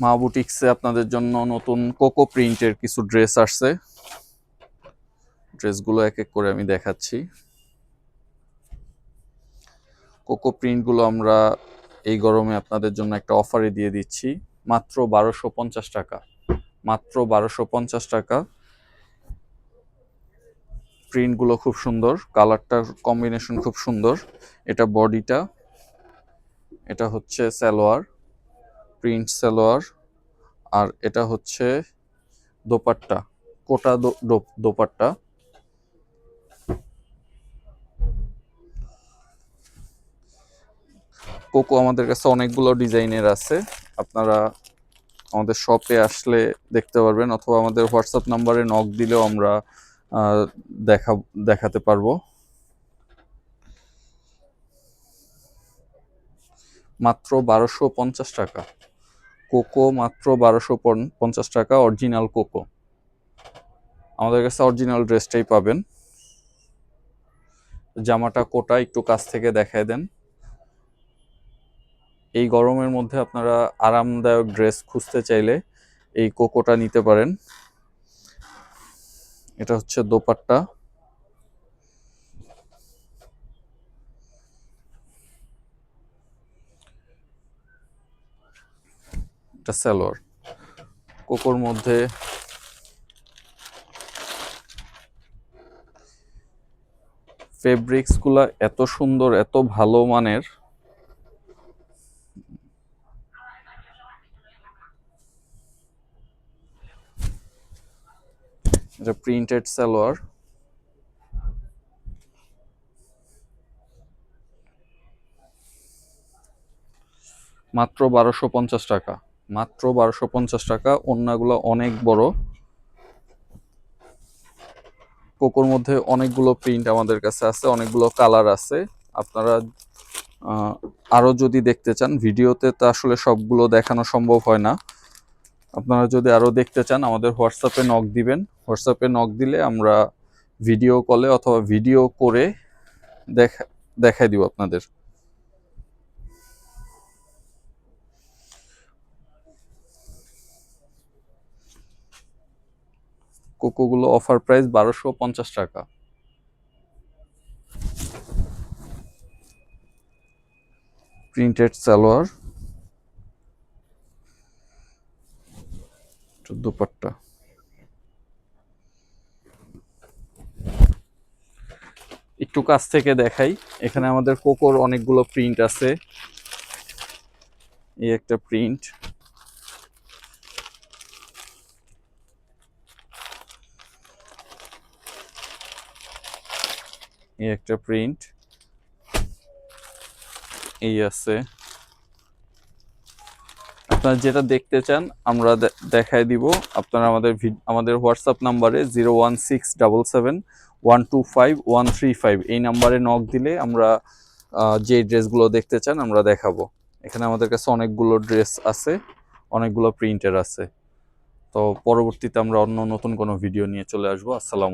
মা বুটিক্সে আপনাদের জন্য নতুন কোকো প্রিন্টের কিছু ড্রেস আসছে। ড্রেসগুলো এক এক করে আমি দেখাচ্ছি। কোকো প্রিন্টগুলো আমরা এই গরমে আপনাদের জন্য একটা অফারে দিয়ে দিচ্ছি, মাত্র 1250 টাকা। মাত্র 1250 টাকা। প্রিন্টগুলো খুব সুন্দর, কালারটা কম্বিনেশন খুব সুন্দর। এটা বডিটা, এটা হচ্ছে সালোয়ার, প্রিন্ট সালোয়ার, আর এটা হচ্ছে দোপাট্টা, কোটা দোপাট্টা। কোকো আমাদের কাছে অনেকগুলো ডিজাইনের আছে, আপনারা আমাদের শপে আসলে দেখতে পারবেন, অথবা আমাদের হোয়াটসঅ্যাপ নাম্বারে নক দিলেও আমরা দেখাতে পারবো। মাত্র 1250 টাকা কোকো, মাত্র 1250 টাকা। অরিজিনাল কোকো, আমাদের কাছে অরিজিনাল ড্রেসটাই পাবেন। জামাটা কোটা, একটু কাছ থেকে দেখায় দেন। এই গরমের মধ্যে আপনারা আরামদায়ক ড্রেস খুঁজতে চাইলে এই কোকোটা নিতে পারেন। এটা হচ্ছে দোপাট্টা, এটা সালোয়ার। কোকোর মধ্যে ফেব্রিক্স গুলা এত সুন্দর, এত ভালো মানের। এটা প্রিন্টেড সালোয়ার, মাত্র 1250 টাকা। মাত্র 1250 টাকা। ওড়নাগুলো অনেক বড়। কোকোর মধ্যে অনেকগুলো প্রিন্ট আমাদের কাছে আছে, অনেকগুলো কালার আছে। আপনারা আরো যদি দেখতে চান, ভিডিওতে তো আসলে সবগুলো দেখানো সম্ভব হয় না। আপনারা যদি আরো দেখতে চান, আমাদের হোয়াটসঅ্যাপে নক দিবেন। হোয়াটসঅ্যাপে নক দিলে আমরা ভিডিও কলে অথবা ভিডিও করে দেখাই দিব আপনাদের। কোকোগুলো অফার প্রাইস 1250 টাকা। প্রিন্টেড সালোয়ার, দোপাট্টা। একটু কাছ থেকে দেখাই, এখানে আমাদের কোকোর অনেকগুলো প্রিন্ট আছে। এই একটা প্রিন্ট, এই একটা প্রিন্ট, এই আছে। আপনারা যেটা দেখতে চান আমরা দেখাই দিব। আপনারা আমাদের হোয়াটসঅ্যাপ নাম্বারে 01677125135 এই নাম্বারে নক দিলে আমরা যে ড্রেসগুলো দেখতে চান আমরা দেখাবো। এখানে আমাদের কাছে অনেকগুলো ড্রেস আছে, অনেকগুলো প্রিন্টের আছে। তো পরবর্তীতে আমরা অন্য নতুন কোনো ভিডিও নিয়ে চলে আসবো। আসসালামু আলাইকুম।